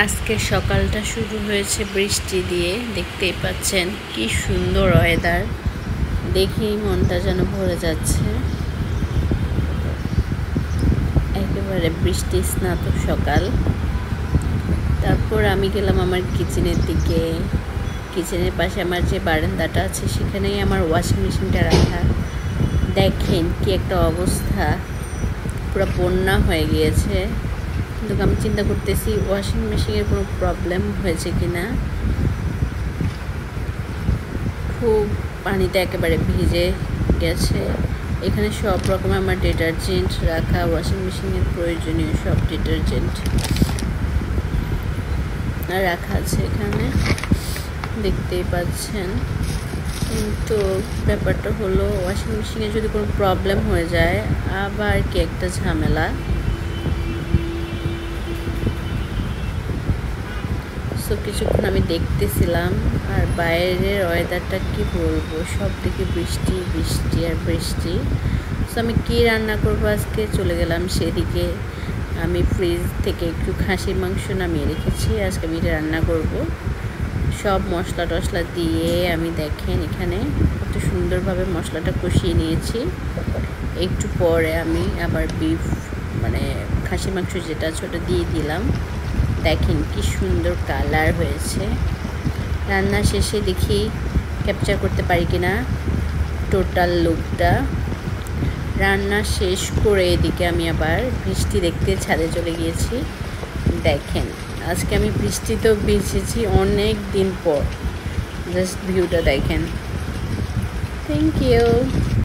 আজকে সকালটা শুরু হয়েছে বৃষ্টি দিয়ে। দেখতেই পাচ্ছেন কি সুন্দর ওয়েদার, দেখেই মনটা যেন ভরে যাচ্ছে। একেবারে বৃষ্টি স্নাত সকাল। তারপর আমি গেলাম আমার কিচেনের দিকে। কিচেনের পাশে আমার যে বারান্দাটা আছে সেখানেই আমার ওয়াশিং মেশিনটা রাখা। দেখেন কি একটা অবস্থা, পুরো বন্যা হয়ে গিয়েছে। কিন্তু আমি চিন্তা করতেছি ওয়াশিং মেশিনের কোনো প্রবলেম হয়েছে কিনা। খুব পানিতে একেবারে ভিজে গেছে। এখানে সব রকম আমার ডিটারজেন্ট রাখা, ওয়াশিং মেশিনের প্রয়োজনীয় সব ডিটারজেন্ট রাখা আছে এখানে, দেখতেই পাচ্ছেন। কিন্তু ব্যাপারটা হলো ওয়াশিং মেশিনে যদি কোনো প্রবলেম হয়ে যায় আবার কি একটা ঝামেলা। সো কিছুক্ষণ আমি দেখতেছিলাম, আর বাইরের ওয়েদারটা কি বলবো, সব দিকে বৃষ্টি বৃষ্টি আর বৃষ্টি। সো আমি কি রান্না করবো আজকে চলে গেলাম সেদিকে। আমি ফ্রিজ থেকে একটু খাসির মাংস নামিয়ে রেখেছি, আজকে আমি এটা রান্না করব। সব মশলা টশলা দিয়ে আমি দেখেন এখানে কত সুন্দরভাবে মশলাটা কষিয়ে নিয়েছি। একটু পরে আমি আবার বিফ মানে খাসির মাংস যেটা আছে ওটা দিয়ে দিলাম। দেখেন কি সুন্দর কালার হয়েছে। রান্না শেষে দেখি ক্যাপচার করতে পারি কিনা টোটাল লুকটা। রান্না শেষ করে এদিকে আমি আবার বৃষ্টি দেখতে ছাদে চলে গিয়েছি। দেখেন আজকে আমি বৃষ্টিতেও ভিজেছি অনেক দিন পর। জাস্ট ভিউটা দেখেন। Thank you.